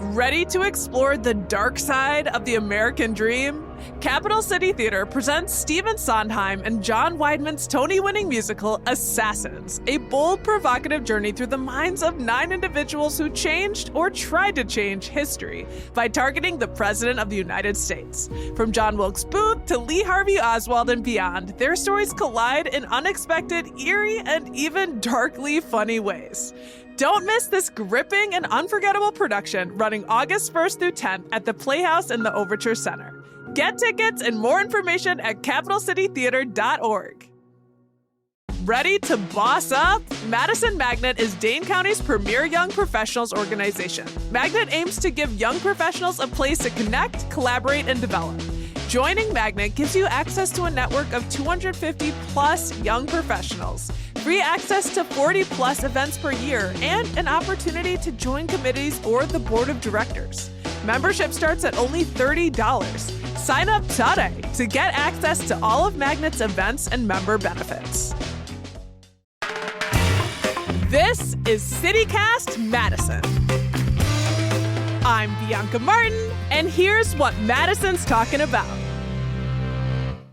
Ready to explore the dark side of the American dream? Capital City Theater presents Stephen Sondheim and John Weidman's Tony-winning musical Assassins, a bold, provocative journey through the minds of 9 individuals who changed or tried to change history by targeting the President of the United States. From John Wilkes Booth to Lee Harvey Oswald and beyond, their stories collide in unexpected, eerie, and even darkly funny ways. Don't miss this gripping and unforgettable production running August 1st through 10th at the Playhouse in the Overture Center. Get tickets and more information at capitalcitytheater.org. Ready to boss up? Madison Magnet is Dane County's premier young professionals organization. Magnet aims to give young professionals a place to connect, collaborate, and develop. Joining Magnet gives you access to a network of 250 plus young professionals, free access to 40 plus events per year, and an opportunity to join committees or the board of directors. Membership starts at only $30. Sign up today to get access to all of Magnet's events and member benefits. This is CityCast Madison. I'm Bianca Martin, and here's what Madison's talking about.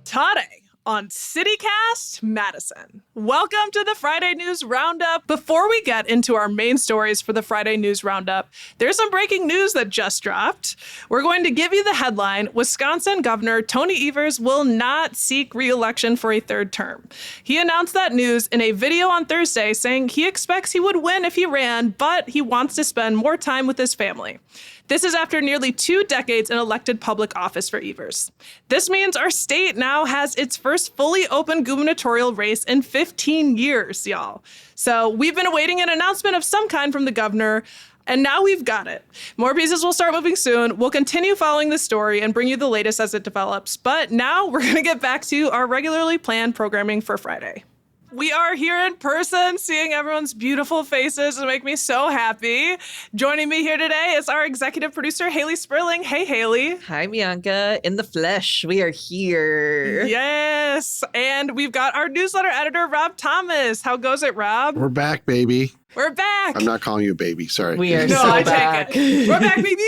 Today on CityCast Madison. Welcome to the Friday News Roundup. Before we get into our main stories for the Friday News Roundup, there's some breaking news that just dropped. We're going to give you the headline: Wisconsin Governor Tony Evers will not seek re-election for a third term. He announced that news in a video on Thursday, saying he expects he would win if he ran, but he wants to spend more time with his family. This is after nearly 2 decades in elected public office for Evers. This means our state now has its first fully open gubernatorial race in 15 years, y'all. So we've been awaiting an announcement of some kind from the governor, and now we've got it. More pieces will start moving soon. We'll continue following the story and bring you the latest as it develops. But now we're going to get back to our regularly planned programming for Friday. We are here in person, seeing everyone's beautiful faces. It makes me so happy. Joining me here today is our executive producer, Haley Sperling. Hey, Haley. Hi, Bianca. In the flesh, we are here. Yes. And we've got our newsletter editor, Rob Thomas. How goes it, Rob? We're back, baby. We're back. I'm not calling you a baby. Sorry. We are back. Take it. We're back, baby.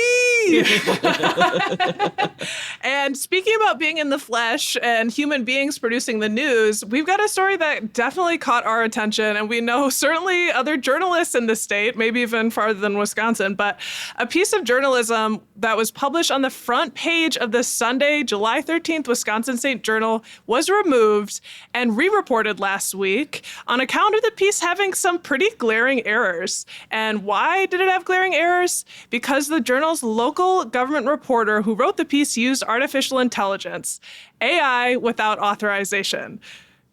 And speaking about being in the flesh and human beings producing the news, we've got a story that definitely caught our attention. And we know certainly other journalists in the state, maybe even farther than Wisconsin, but a piece of journalism that was published on the front page of the Sunday, July 13th Wisconsin State Journal was removed and re-reported last week on account of the piece having some pretty glaring errors. And why did it have glaring errors? Because the journal's local government reporter who wrote the piece used artificial intelligence, AI without authorization.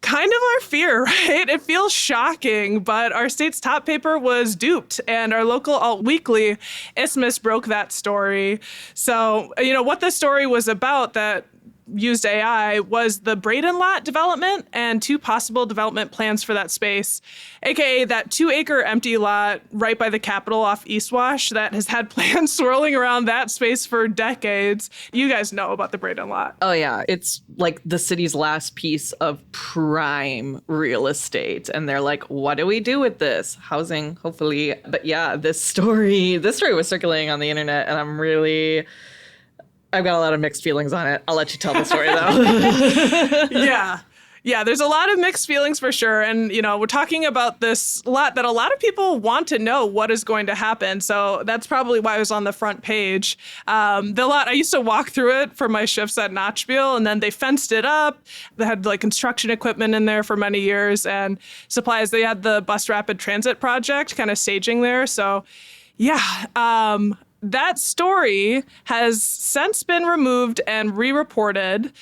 Kind of our fear, right? It feels shocking, but our state's top paper was duped, and our local alt weekly, Isthmus, broke that story. So, what the story was about that used AI was the Braden lot development and 2 possible development plans for that space, aka that 2-acre empty lot right by the Capitol off East Wash that has had plans swirling around that space for decades. You guys know about the Braden lot. Oh, yeah. It's like the city's last piece of prime real estate. And they're like, what do we do with this? Housing, hopefully. But yeah, this story was circulating on the internet, and I've got a lot of mixed feelings on it. I'll let you tell the story, though. Yeah, there's a lot of mixed feelings for sure. And, we're talking about this lot that a lot of people want to know what is going to happen. So that's probably why it was on the front page. The lot, I used to walk through it for my shifts at Notchville, and then they fenced it up. They had construction equipment in there for many years and supplies. They had the bus rapid transit project kind of staging there. So, yeah. That story has since been removed and re-reported,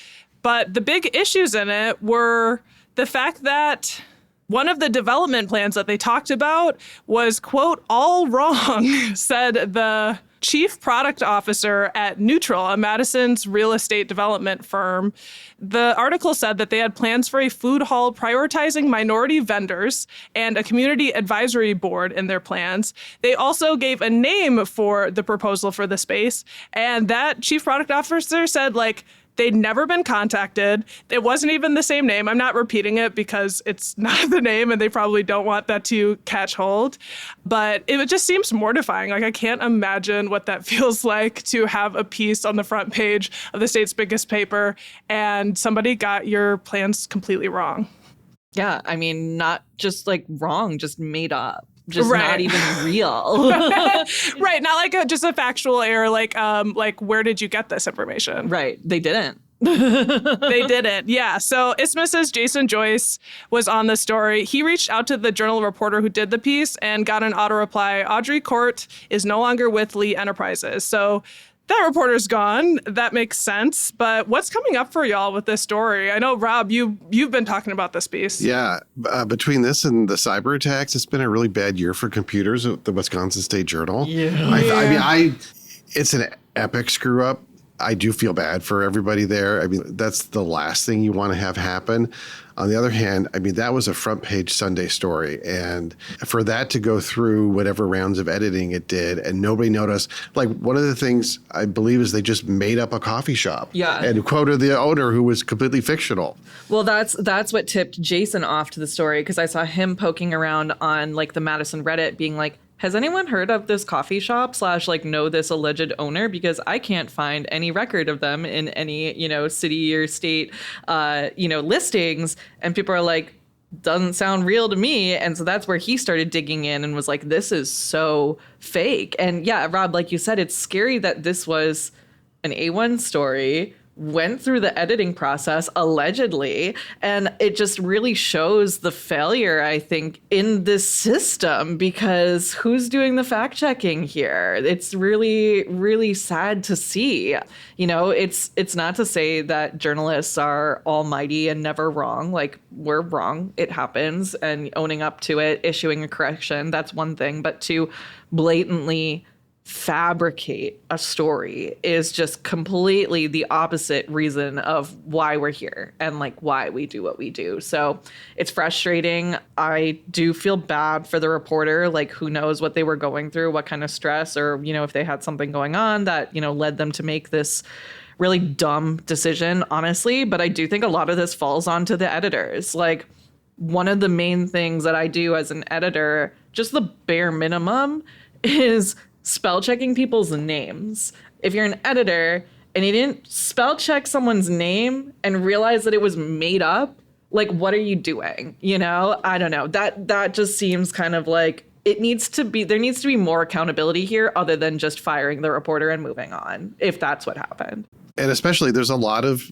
but the big issues in it were the fact that one of the development plans that they talked about was, quote, all wrong, said the chief product officer at Neutral, a Madison's real estate development firm. The article said that they had plans for a food hall prioritizing minority vendors and a community advisory board in their plans. They also gave a name for the proposal for the space, and that chief product officer said, They'd never been contacted. It wasn't even the same name. I'm not repeating it because it's not the name and they probably don't want that to catch hold. But it just seems mortifying. Like, I can't imagine what that feels like to have a piece on the front page of the state's biggest paper and somebody got your plans completely wrong. Yeah, I mean, not just like wrong, just made up. Just Right. not even real. Right, not like just a factual error, like where did you get this information? Right, they didn't. They didn't. Yeah. So Isthmus's Jason Joyce was on the story. He reached out to the Journal reporter who did the piece and got an auto reply. Audrey Court is no longer with Lee Enterprises. So that reporter's gone. That makes sense. But what's coming up for y'all with this story? I know, Rob, you've been talking about this piece. Yeah. Between this and the cyber attacks, it's been a really bad year for computers at the Wisconsin State Journal. I mean, it's an epic screw up. I do feel bad for everybody there. I mean, that's the last thing you want to have happen. On the other hand, I mean, that was a front page Sunday story. And for that to go through whatever rounds of editing it did and nobody noticed, like one of the things I believe is they just made up a coffee shop. Yeah. And quoted the owner who was completely fictional. Well, that's what tipped Jason off to the story, because I saw him poking around on like the Madison Reddit being like, has anyone heard of this coffee shop / like know this alleged owner? Because I can't find any record of them in any, city or state, listings. And people are like, doesn't sound real to me. And so that's where he started digging in and was like, this is so fake. And yeah, Rob, like you said, it's scary that this was an A1 story, went through the editing process allegedly, and it just really shows the failure, I think, in this system, because who's doing the fact checking here? It's really, really sad to see. It's not to say that journalists are almighty and never wrong. Like, we're wrong, it happens, and owning up to it, issuing a correction, that's one thing, but to blatantly fabricate a story is just completely the opposite reason of why we're here and like why we do what we do. So it's frustrating. I do feel bad for the reporter. Like, who knows what they were going through, what kind of stress, or, if they had something going on that, led them to make this really dumb decision, honestly. But I do think a lot of this falls onto the editors. Like, one of the main things that I do as an editor, just the bare minimum, is spell checking people's names. If you're an editor and you didn't spell check someone's name and realize that it was made up, like, what are you doing? I don't know. That just seems kind of like there needs to be more accountability here other than just firing the reporter and moving on, if that's what happened. And especially there's a lot of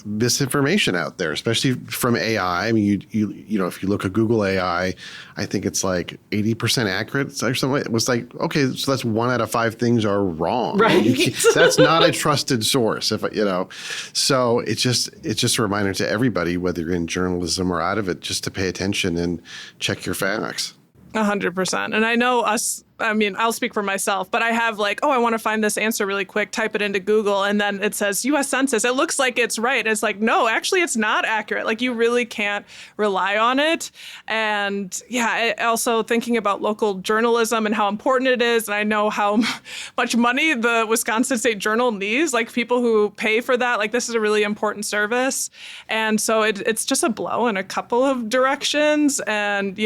misinformation out there, especially from AI. I mean, if you look at Google AI, I think it's like 80% accurate or something. It was like, okay, so that's 1 out of 5 things are wrong. Right. That's not a trusted source, So it's just a reminder to everybody, whether you're in journalism or out of it, just to pay attention and check your facts. 100%. And I know I'll speak for myself, but I have I want to find this answer really quick, type it into Google, and then it says U.S. Census. It looks like it's right. It's like, no, actually, it's not accurate. Like, you really can't rely on it. And yeah, also thinking about local journalism and how important it is. And I know how much money the Wisconsin State Journal needs, like people who pay for that. Like, this is a really important service. And so it's just a blow in a couple of directions. And,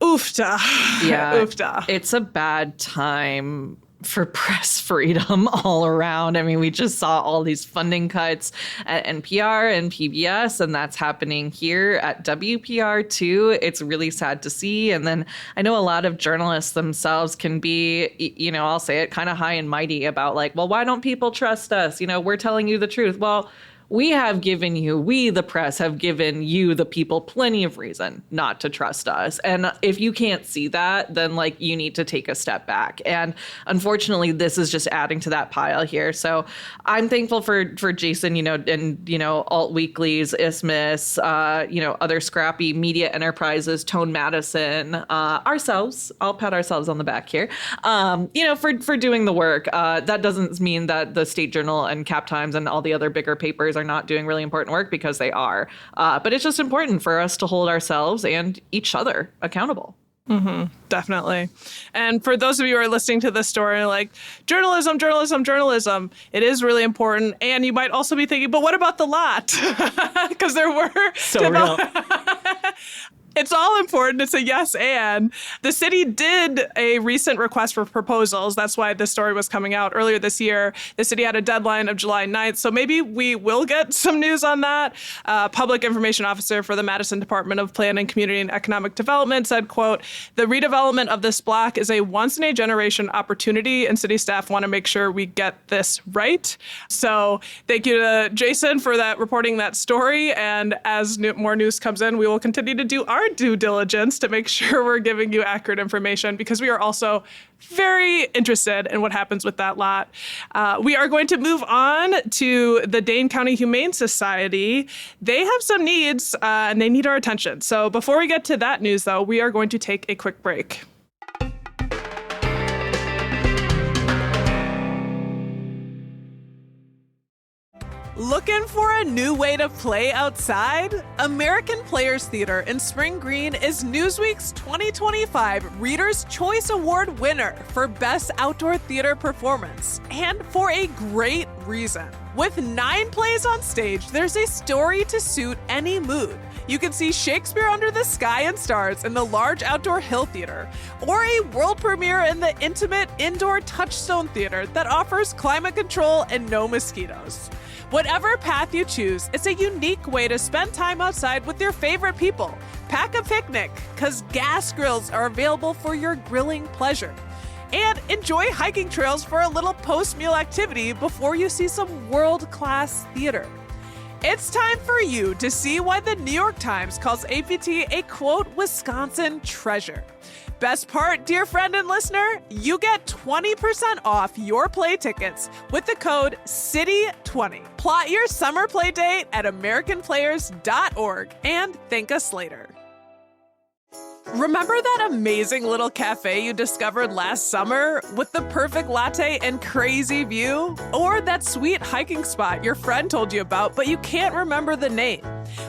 oofta. Yeah. Oofta. It's a bad time for press freedom all around. I mean, we just saw all these funding cuts at NPR and PBS, and that's happening here at WPR too. It's really sad to see. And then I know a lot of journalists themselves can be, I'll say it, kind of high and mighty about like, well, why don't people trust us? We're telling you the truth. Well, we, the press, have given you, the people, plenty of reason not to trust us. And if you can't see that, then you need to take a step back. And unfortunately, this is just adding to that pile here. So I'm thankful for Jason, and, alt weeklies, Isthmus, other scrappy media enterprises, Tone Madison, ourselves. I'll pat ourselves on the back here, for doing the work. That doesn't mean that the State Journal and Cap Times and all the other bigger papers are not doing really important work, because they are. But it's just important for us to hold ourselves and each other accountable. Definitely. And for those of you who are listening to this story, like journalism, it is really important. And you might also be thinking, but what about the lot? Because there were So real. It's all important. It's a yes and. The city did a recent request for proposals. That's why this story was coming out earlier this year. The city had a deadline of July 9th, so maybe we will get some news on that. Public Information Officer for the Madison Department of Planning, Community, and Economic Development said, quote, "The redevelopment of this block is a once-in-a-generation opportunity, and city staff want to make sure we get this right." So thank you to Jason for that reporting that story. And as more news comes in, we will continue to do our due diligence to make sure we're giving you accurate information, because we are also very interested in what happens with that lot. We are going to move on to the Dane County Humane Society. They have some needs and they need our attention. So before we get to that news, though, we are going to take a quick break. Looking for a new way to play outside? American Players Theater in Spring Green is Newsweek's 2025 Reader's Choice Award winner for Best Outdoor Theater Performance, and for a great reason. With 9 plays on stage, there's a story to suit any mood. You can see Shakespeare Under the Sky and Stars in the large outdoor Hill Theater, or a world premiere in the intimate indoor Touchstone Theater that offers climate control and no mosquitoes. Whatever path you choose, it's a unique way to spend time outside with your favorite people. Pack a picnic, because gas grills are available for your grilling pleasure. And enjoy hiking trails for a little post-meal activity before you see some world-class theater. It's time for you to see why the New York Times calls APT a, quote, Wisconsin treasure. Best part, dear friend and listener, you get 20% off your play tickets with the code CITY20. Plot your summer play date at AmericanPlayers.org and thank us later. Remember that amazing little cafe you discovered last summer with the perfect latte and crazy view? Or that sweet hiking spot your friend told you about but you can't remember the name?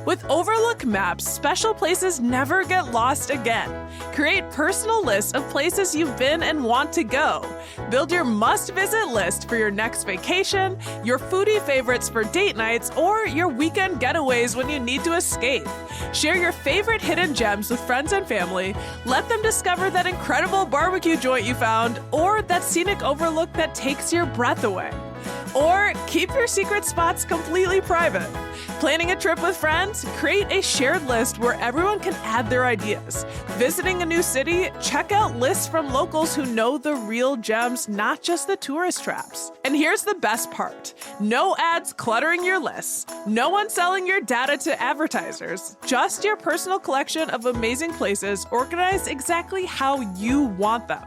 With Overlook Maps, special places never get lost again. Create personal lists of places you've been and want to go. Build your must-visit list for your next vacation, your foodie favorites for date nights, or your weekend getaways when you need to escape. Share your favorite hidden gems with friends and family. Let them discover that incredible barbecue joint you found, or that scenic overlook that takes your breath away. Or keep your secret spots completely private. Planning a trip with friends? Create a shared list where everyone can add their ideas. Visiting a new city? Check out lists from locals who know the real gems, not just the tourist traps. And here's the best part. No ads cluttering your lists. No one selling your data to advertisers. Just your personal collection of amazing places organized exactly how you want them.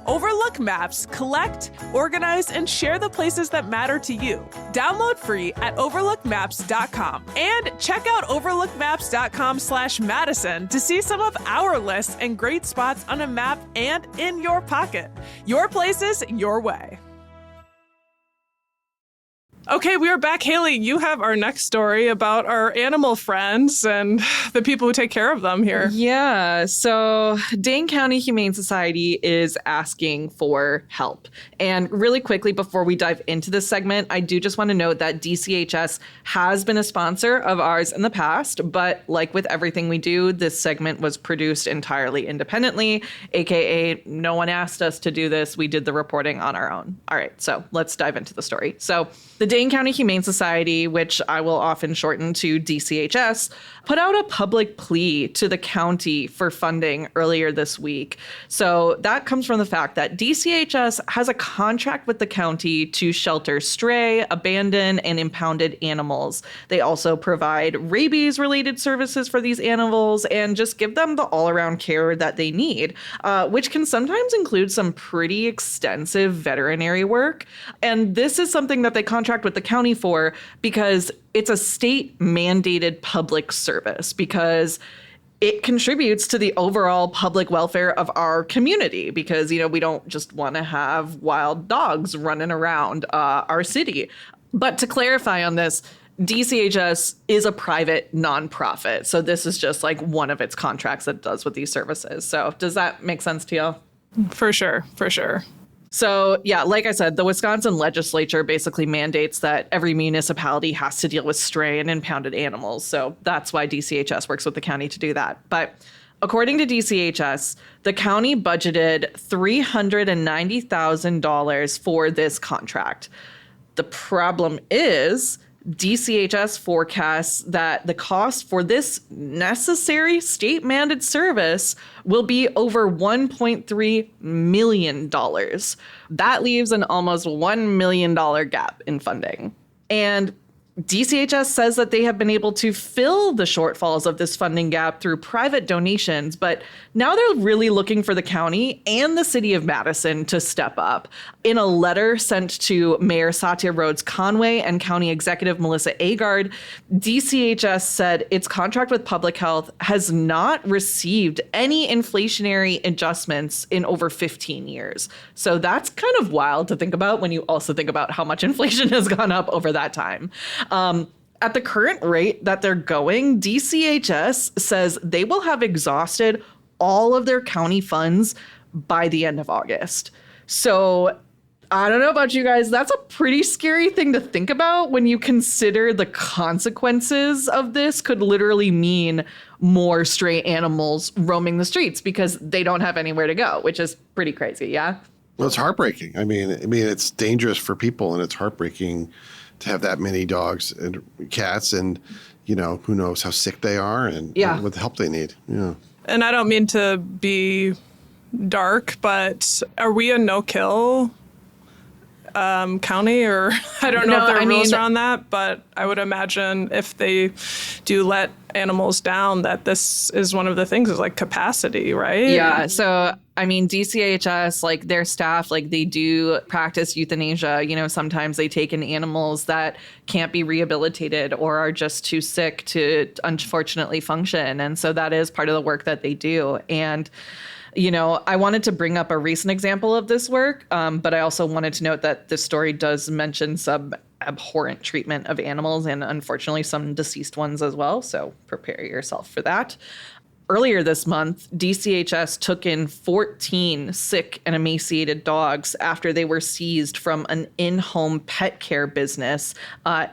Overlook Maps, collect, organize, and share the places that matter to you. Download free at overlookmaps.com and check out overlookmaps.com/Madison to see some of our lists and great spots on a map and in your pocket. Your places, your way. Okay, we are back. Haley, you have our next story about our animal friends and the people who take care of them here. Yeah, so Dane County Humane Society is asking for help. And really quickly, before we dive into this segment, I do just want to note that DCHS has been a sponsor of ours in the past, but like with everything we do, this segment was produced entirely independently, aka no one asked us to do this. We did the reporting on our own. All right, so let's dive into the story. So the Dane County Humane Society, which I will often shorten to DCHS, put out a public plea to the county for funding earlier this week. So that comes from the fact that DCHS has a contract with the county to shelter stray, abandoned, and impounded animals. They also provide rabies-related services for these animals and just give them the all-around care that they need, which can sometimes include some pretty extensive veterinary work. And this is something that they contract with the county for because it's a state mandated public service, because it contributes to the overall public welfare of our community, because, you know, we don't just want to have wild dogs running around our city. But to clarify on this, DCHS is a private nonprofit. So this is just like one of its contracts that it does with these services. So does that make sense to you? For sure. For sure. So, yeah, like I said, the Wisconsin legislature basically mandates that every municipality has to deal with stray and impounded animals. So that's why DCHS works with the county to do that. But according to DCHS, the county budgeted $390,000 for this contract. The problem is DCHS forecasts that the cost for this necessary state-mandated service will be over $1.3 million. That leaves an almost $1 million gap in funding. And DCHS says that they have been able to fill the shortfalls of this funding gap through private donations, but now they're really looking for the county and the city of Madison to step up. In a letter sent to Mayor Satya Rhodes Conway and County Executive Melissa Agard, DCHS said its contract with public health has not received any inflationary adjustments in over 15 years. So that's kind of wild to think about when you also think about how much inflation has gone up over that time. At the current rate that they're going, DCHS says they will have exhausted all of their county funds by the end of August. So I don't know about you guys. That's a pretty scary thing to think about when you consider the consequences of this could literally mean more stray animals roaming the streets because they don't have anywhere to go, which is pretty crazy. Yeah. Well, it's heartbreaking. I mean, it's dangerous for people and it's heartbreaking to have that many dogs and cats and, who knows how sick they are and what help they need. Yeah. And I don't mean to be dark, but are we a no-kill county? Or I don't know if there are rules around that, but I would imagine if they do let animals down, that this is one of the things is like capacity, right? Yeah. So, DCHS, like their staff, like they do practice euthanasia. Sometimes they take in animals that can't be rehabilitated or are just too sick to unfortunately function. And so that is part of the work that they do. And I wanted to bring up a recent example of this work, but I also wanted to note that this story does mention some abhorrent treatment of animals and unfortunately some deceased ones as well. So prepare yourself for that. Earlier this month, DCHS took in 14 sick and emaciated dogs after they were seized from an in-home pet care business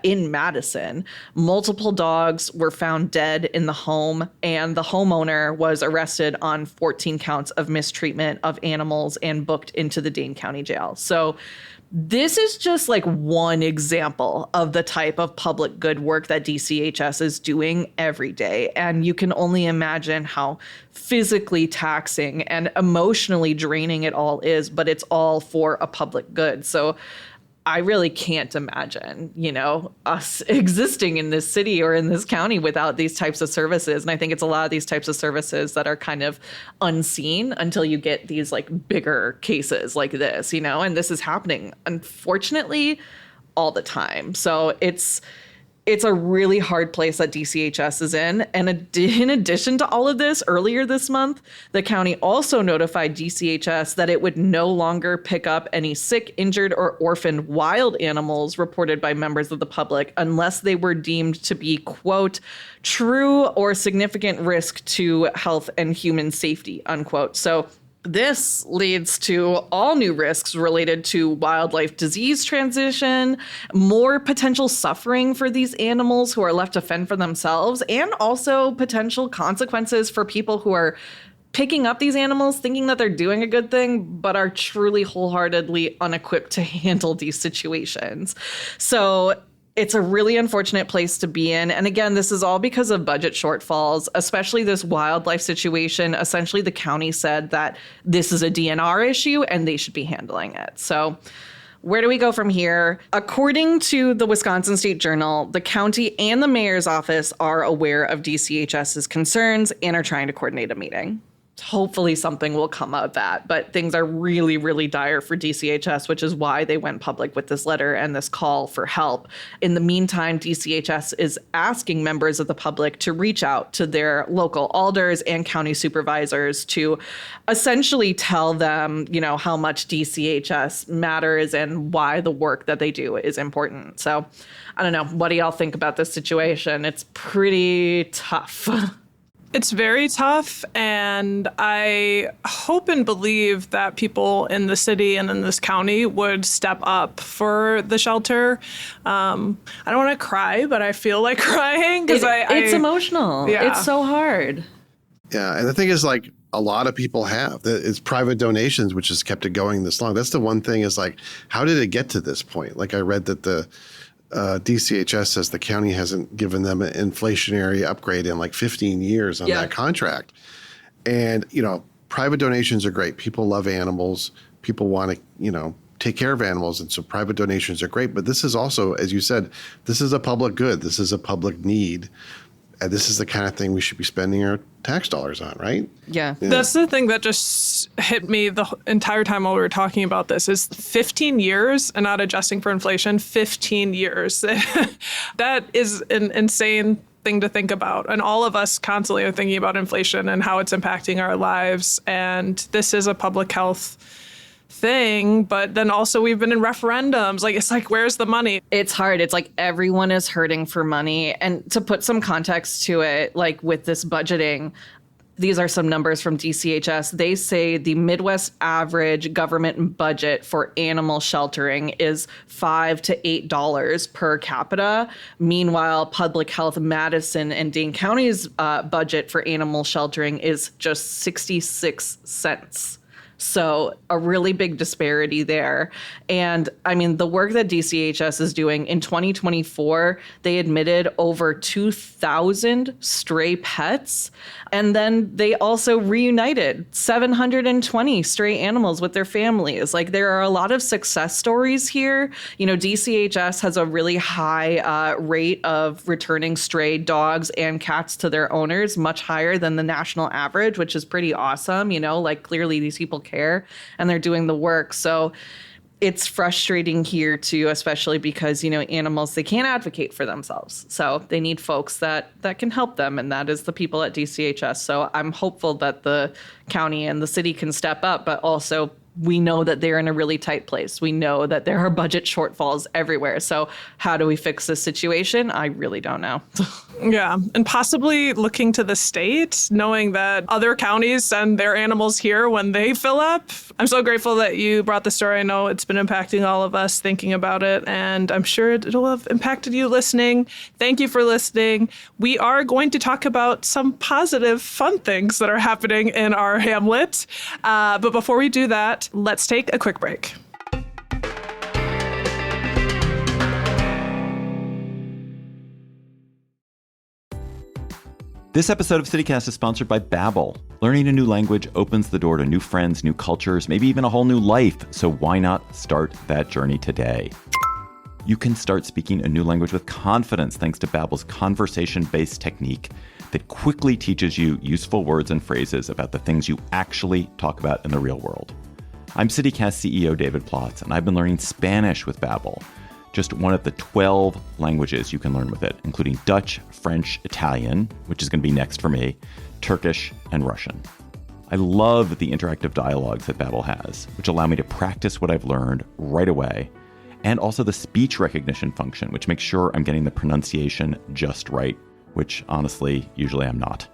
in Madison. Multiple dogs were found dead in the home, and the homeowner was arrested on 14 counts of mistreatment of animals and booked into the Dane County Jail. So this is just like one example of the type of public good work that DCHS is doing every day. And you can only imagine how physically taxing and emotionally draining it all is, but it's all for a public good. So I really can't imagine, us existing in this city or in this county without these types of services. And I think it's a lot of these types of services that are kind of unseen until you get these like bigger cases like this, and this is happening, unfortunately, all the time. So it's a really hard place that DCHS is in. And in addition to all of this, earlier this month, the county also notified DCHS that it would no longer pick up any sick, injured, or orphaned wild animals reported by members of the public unless they were deemed to be, quote, true or significant risk to health and human safety, unquote. So this leads to all new risks related to wildlife disease transition, more potential suffering for these animals who are left to fend for themselves, and also potential consequences for people who are picking up these animals thinking that they're doing a good thing, but are truly wholeheartedly unequipped to handle these situations. So it's a really unfortunate place to be in. And again, this is all because of budget shortfalls, especially this wildlife situation. Essentially, the county said that this is a DNR issue and they should be handling it. So where do we go from here? According to the Wisconsin State Journal, the county and the mayor's office are aware of DCHS's concerns and are trying to coordinate a meeting. hopefully something will come of that. But things are really, really dire for DCHS, which is why they went public with this letter and this call for help. In the meantime, DCHS is asking members of the public to reach out to their local alders and county supervisors to essentially tell them, how much DCHS matters and why the work that they do is important. So I don't know. What do y'all think about this situation? It's pretty tough. It's very tough, and I hope and believe that people in the city and in this county would step up for the shelter. I don't want to cry, but I feel like crying because it's emotional. Yeah. It's so hard. Yeah, and the thing is, like, a lot of people have. It's private donations, which has kept it going this long. That's the one thing is, like, how did it get to this point? Like, I read that the DCHS says the county hasn't given them an inflationary upgrade in like 15 years on that contract. And, private donations are great. People love animals. People want to, take care of animals. And so private donations are great. But this is also, as you said, this is a public good. This is a public need. And this is the kind of thing we should be spending our tax dollars on, right? Yeah. That's the thing that just hit me the entire time while we were talking about this is 15 years and not adjusting for inflation, 15 years. That is an insane thing to think about. And all of us constantly are thinking about inflation and how it's impacting our lives. And this is a public health thing, but then also we've been in referendums. It's like, where's the money? It's hard. It's like everyone is hurting for money. And to put some context to it, like with this budgeting, these are some numbers from DCHS. They say the Midwest average government budget for animal sheltering is $5 to $8 per capita. Meanwhile, Public Health Madison and Dane County's budget for animal sheltering is just 66 cents. So a really big disparity there. And I mean, the work that DCHS is doing in 2024, they admitted over 2,000 stray pets. And then they also reunited 720 stray animals with their families. Like, there are a lot of success stories here. DCHS has a really high rate of returning stray dogs and cats to their owners, much higher than the national average, which is pretty awesome. Clearly these people care and they're doing the work. So it's frustrating here too, especially because, animals, they can't advocate for themselves. So they need folks that can help them. And that is the people at DCHS. So I'm hopeful that the county and the city can step up, but also we know that they're in a really tight place. We know that there are budget shortfalls everywhere. So how do we fix this situation? I really don't know. Yeah. And possibly looking to the state, knowing that other counties send their animals here when they fill up. I'm so grateful that you brought the story. I know it's been impacting all of us thinking about it, and I'm sure it'll have impacted you listening. Thank you for listening. We are going to talk about some positive, fun things that are happening in our hamlet. But before we do that, let's take a quick break. This episode of CityCast is sponsored by Babbel. Learning a new language opens the door to new friends, new cultures, maybe even a whole new life. So why not start that journey today? You can start speaking a new language with confidence thanks to Babbel's conversation-based technique that quickly teaches you useful words and phrases about the things you actually talk about in the real world. I'm CityCast CEO David Plotz, and I've been learning Spanish with Babbel, just one of the 12 languages you can learn with it, including Dutch, French, Italian, which is going to be next for me, Turkish, and Russian. I love the interactive dialogues that Babbel has, which allow me to practice what I've learned right away, and also the speech recognition function, which makes sure I'm getting the pronunciation just right, which honestly, usually I'm not.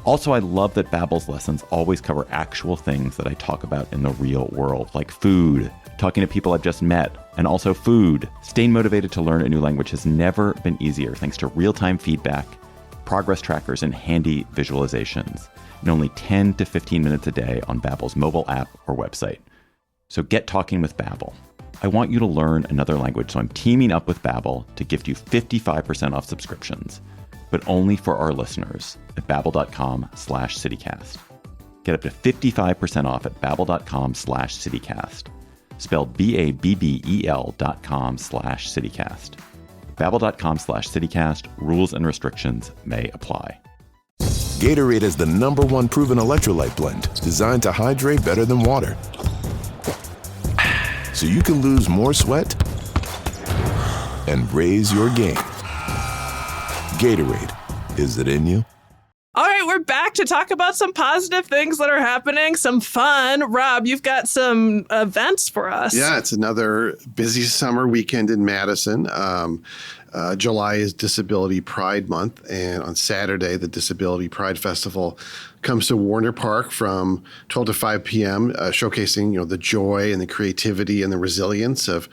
Also, I love that Babbel's lessons always cover actual things that I talk about in the real world, like food, talking to people I've just met, and also food. Staying motivated to learn a new language has never been easier thanks to real-time feedback, progress trackers, and handy visualizations in only 10 to 15 minutes a day on Babbel's mobile app or website. So get talking with Babbel. I want you to learn another language, so I'm teaming up with Babbel to gift you 55% off subscriptions, but only for our listeners at babbel.com/citycast. Get up to 55% off at babbel.com/citycast. Spelled BABBEL.com/citycast. Babbel.com/citycast. Rules and restrictions may apply. Gatorade is the #1 proven electrolyte blend designed to hydrate better than water. So you can lose more sweat and raise your game. Gatorade, is it in you? All right, we're back to talk about some positive things that are happening, some fun. Rob, you've got some events for us. Yeah, it's another busy summer weekend in Madison. July is Disability Pride Month, and on Saturday, the Disability Pride Festival comes to Warner Park from 12 to 5 p.m., showcasing the joy and the creativity and the resilience of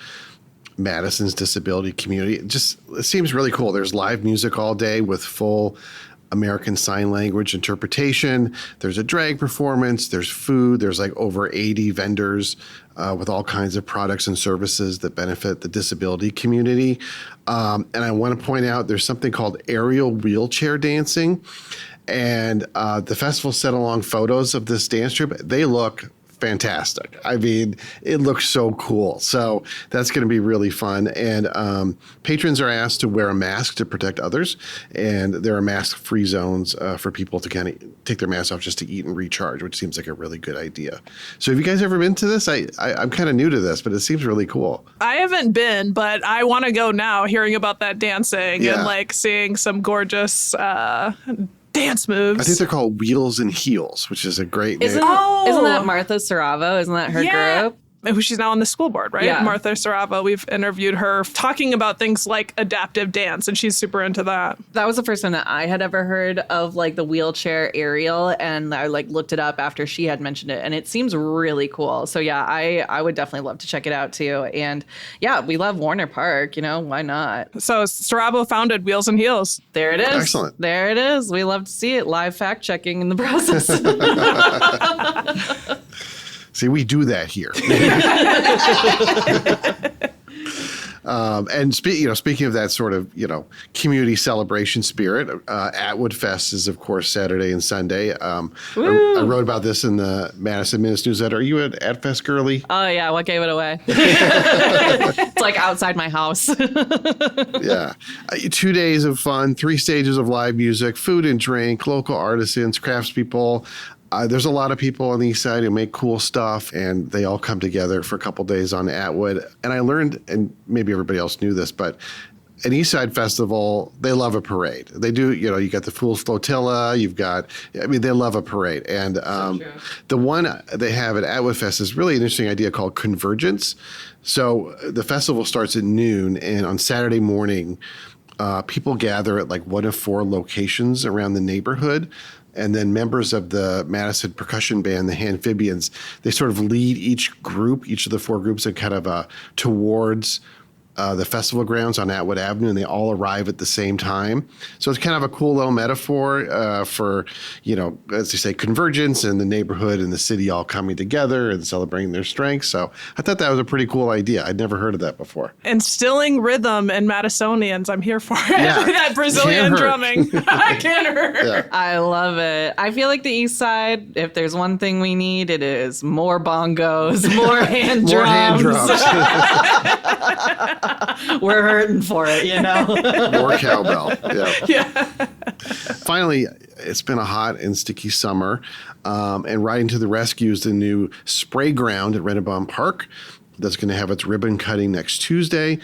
Madison's disability community. It seems really cool. There's live music all day with full American Sign Language interpretation. There's a drag performance. There's food. There's like over 80 vendors with all kinds of products and services that benefit the disability community. And I want to point out there's something called aerial wheelchair dancing. And the festival sent along photos of this dance troupe. They look fantastic. I mean, it looks so cool. So that's going to be really fun. And patrons are asked to wear a mask to protect others. And there are mask-free zones for people to kind of take their masks off just to eat and recharge, which seems like a really good idea. So have you guys ever been to this? I'm kind of new to this, but it seems really cool. I haven't been, but I want to go now, hearing about that dancing and like seeing some gorgeous dance moves. I think they're called Wheels and Heels, which is a great name. Isn't that Martha Saravo? Isn't that her group? She's now on the school board, right? Yeah. Martha Saravo. We've interviewed her talking about things like adaptive dance, and she's super into that. That was the first time that I had ever heard of like the wheelchair aerial, and I like looked it up after she had mentioned it, and it seems really cool. So yeah, I would definitely love to check it out too. And yeah, we love Warner Park, why not? So Saravo founded Wheels and Heels. There it is. Excellent. There it is. We love to see it. Live fact checking in the process. See, we do that here. And speaking of that sort of, community celebration spirit, Atwood Fest is, of course, Saturday and Sunday. I wrote about this in the Madison Minutes newsletter. Are you an AtFest girly? Oh, yeah. What gave it away? It's like outside my house. Yeah. 2 days of fun, 3 stages of live music, food and drink, local artisans, craftspeople. There's a lot of people on the east side who make cool stuff, and they all come together for a couple days on Atwood. And I learned, and maybe everybody else knew this, but an East Side Festival, they love a parade. They do, you got the Fool's Flotilla, they love a parade. And the one they have at Atwood Fest is really an interesting idea called Convergence. So the festival starts at noon, and on Saturday morning, people gather at like one of 4 locations around the neighborhood. And then members of the Madison percussion band, the Amphibians, they sort of lead each of the 4 groups, and kind of towards the festival grounds on Atwood Avenue, and they all arrive at the same time. So it's kind of a cool little metaphor for, as they say, convergence and the neighborhood and the city all coming together and celebrating their strengths. So I thought that was a pretty cool idea. I'd never heard of that before. Instilling rhythm in Madisonians. I'm here for it. Yeah. That Brazilian drumming. I can't hurt. Yeah. I love it. I feel like the East Side, if there's one thing we need, it is more bongos, more hand More hand drums. drums. We're hurting for it, More cowbell. Yeah. Yeah. Finally, it's been a hot and sticky summer, and Riding to the Rescue is the new spray ground at Rennebaum Park that's going to have its ribbon cutting next Tuesday.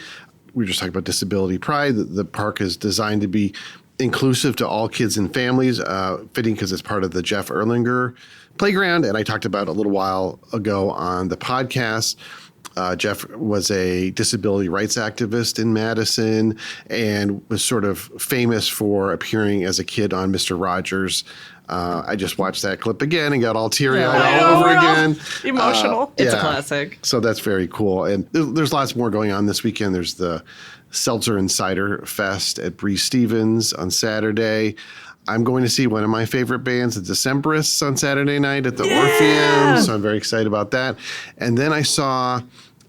We were just talking about Disability Pride. The park is designed to be inclusive to all kids and families, fitting because it's part of the Jeff Erlanger playground. And I talked about it a little while ago on the podcast. Jeff was a disability rights activist in Madison and was sort of famous for appearing as a kid on Mr. Rogers. I just watched that clip again and got all teary-eyed all over again. Emotional. It's a classic. So that's very cool. And there's lots more going on this weekend. There's the Seltzer and Cider Fest at Bree Stevens on Saturday. I'm going to see one of my favorite bands, the Decemberists, on Saturday night at the Orpheum. So I'm very excited about that. And then I saw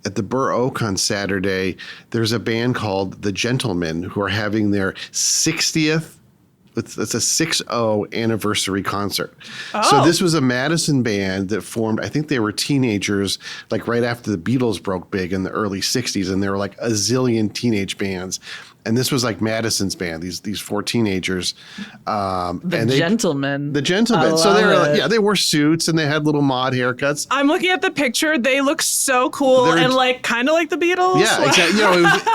at the Burr Oak on Saturday, there's a band called The Gentlemen who are having their 60th, it's a 6-0 anniversary concert. Oh. So this was a Madison band that formed, I think they were teenagers, like right after the Beatles broke big in the early 60s, and there were like a zillion teenage bands. And this was like Madison's band, these 4 teenagers. The Gentlemen. The Gentlemen. So they were they wore suits and they had little mod haircuts. I'm looking at the picture. They look so cool and like kind of like the Beatles. Yeah, exactly.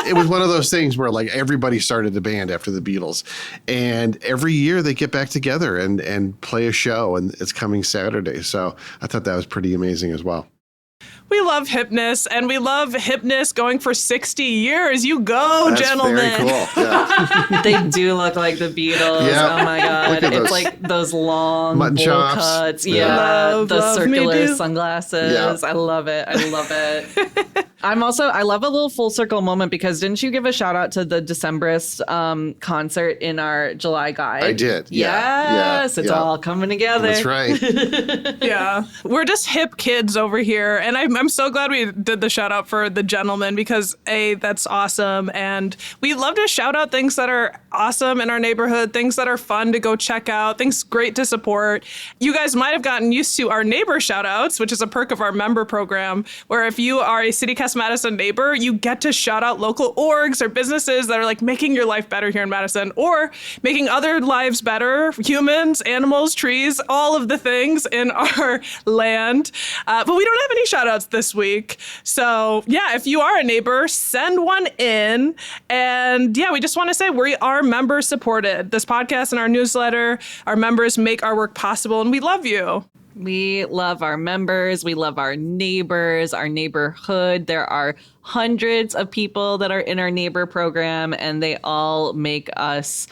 It was one of those things where like everybody started a band after the Beatles. And every year they get back together and play a show, and it's coming Saturday. So I thought that was pretty amazing as well. We love hipness, and we love hipness going for 60 years. You go, That's gentlemen. very cool. Yeah. They do look like the Beatles. Yeah. Oh my God. It's like those long mutton bowl chops. cuts. Yeah. Yeah. The Love circular me do. sunglasses. Yeah. I love it. I love it. I love a little full circle moment, because didn't you give a shout out to the Decemberist concert in our July guide? I did. Yeah. Yes. It's all coming together. That's right. Yeah. We're just hip kids over here. And I'm so glad we did the shout out for the Gentlemen, because that's awesome. And we love to shout out things that are awesome in our neighborhood, things that are fun to go check out, things great to support. You guys might have gotten used to our neighbor shout outs, which is a perk of our member program, where if you are a CityCast Madison neighbor, you get to shout out local orgs or businesses that are like making your life better here in Madison, or making other lives better, humans, animals, trees, all of the things in our land. But we don't have any shout outs this week. So yeah, if you are a neighbor, send one in. And yeah, we just want to say we are member supported. This podcast and our newsletter, our members make our work possible, and we love you. We love our members. We love our neighbors, our neighborhood. There are hundreds of people that are in our neighbor program, and they all make us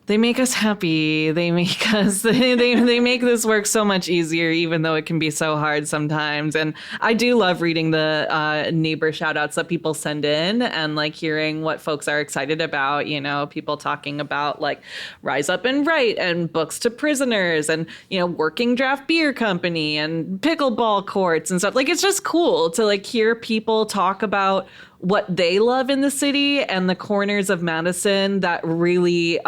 happy. They make us, they make this work so much easier, even though it can be so hard sometimes. And I do love reading the neighbor shout outs that people send in, and like hearing what folks are excited about, people talking about like Rise Up and Write and Books to Prisoners and, Working Draft Beer Company and pickleball courts and stuff. Like, it's just cool to like hear people talk about what they love in the city and the corners of Madison that really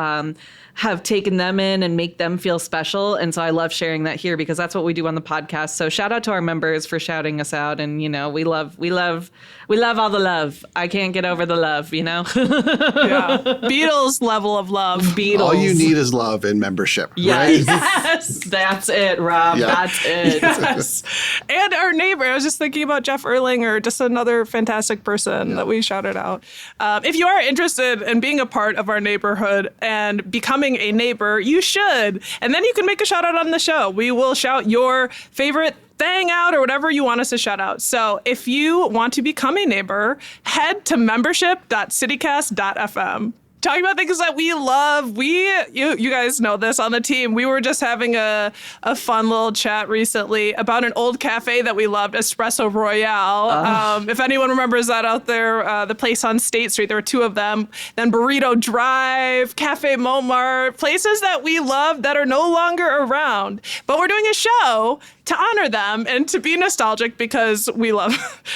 have taken them in and make them feel special. And so I love sharing that here, because that's what we do on the podcast. So shout out to our members for shouting us out. And, we love all the love. I can't get over the love, Yeah. Beatles level of love. Beatles. All you need is love and membership. Yes. Right? Yes. That's it, Rob. Yeah. That's it. Yes. And our neighbor, I was just thinking about Jeff Erlinger, just another fantastic person that we shouted out. If you are interested in being a part of our neighborhood and becoming a neighbor, you should. And then you can make a shout out on the show. We will shout your favorite thing out or whatever you want us to shout out. So if you want to become a neighbor, head to membership.citycast.fm. Talking about things that we love. You guys know this on the team. We were just having a fun little chat recently about an old cafe that we loved, Espresso Royale. If anyone remembers that out there, the place on State Street, there were 2 of them. Then Burrito Drive, Cafe Montmartre, places that we love that are no longer around. But we're doing a show to honor them and to be nostalgic, because we love,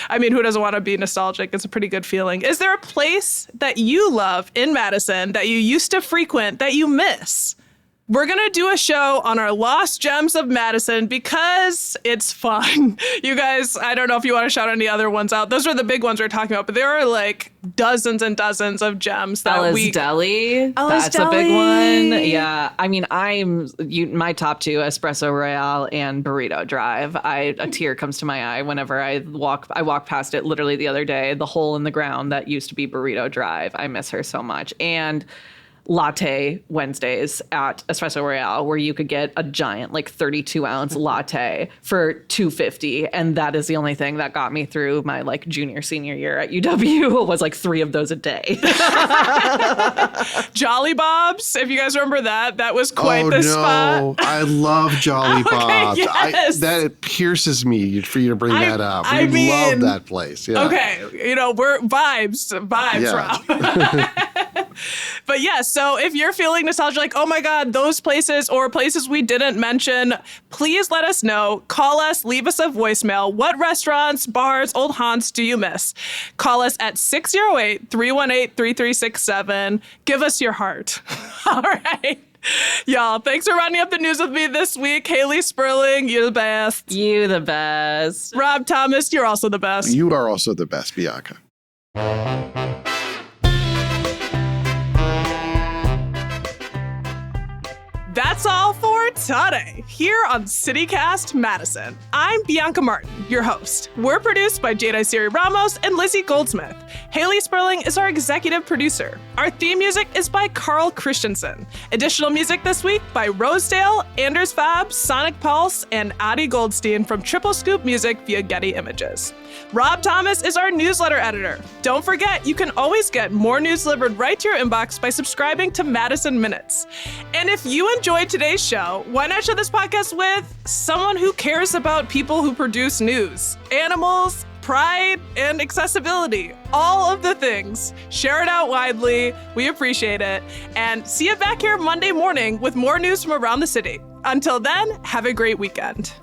who doesn't want to be nostalgic? It's a pretty good feeling. Is there a place that you love in Madison that you used to frequent that you miss? We're going to do a show on our lost gems of Madison because it's fun. You guys, I don't know if you want to shout any other ones out. Those are the big ones we're talking about, but there are like dozens and dozens of gems that Ella's Deli. Ella's That's Deli. a big one. Yeah. My top 2, Espresso Royale and Burrito Drive. A tear comes to my eye whenever I walk past it literally the other day, the hole in the ground that used to be Burrito Drive. I miss her so much. And latte Wednesdays at Espresso Royale, where you could get a giant, like 32-ounce latte for $2.50, and that is the only thing that got me through my like senior year at UW. Was like 3 of those a day. Jolly Bob's, if you guys remember that was quite the spot. I love Jolly Bob's. Yes. That pierces me for you to bring that up. We love that place. Yeah. Okay, we're vibes, Yeah. Rob. But yes, so if you're feeling nostalgia, like, oh my God, those places or places we didn't mention, please let us know. Call us, leave us a voicemail. What restaurants, bars, old haunts do you miss? Call us at 608-318-3367. Give us your heart. All right. Y'all, thanks for rounding up the news with me this week. Haley Sperling, you're the best. You the best. Rob Thomas, you're also the best. You are also the best, Bianca. That's all for today here on CityCast Madison. I'm Bianca Martin, your host. We're produced by Jada Siri Ramos and Lizzie Goldsmith. Haley Sperling is our executive producer. Our theme music is by Carl Christensen. Additional music this week by Rosedale, Anders Fab, Sonic Pulse, and Adi Goldstein from Triple Scoop Music via Getty Images. Rob Thomas is our newsletter editor. Don't forget, you can always get more news delivered right to your inbox by subscribing to Madison Minutes. And if you enjoyed today's show, why not share this podcast with someone who cares about people who produce news, animals, pride, and accessibility, all of the things. Share it out widely. We appreciate it. And see you back here Monday morning with more news from around the city. Until then, have a great weekend.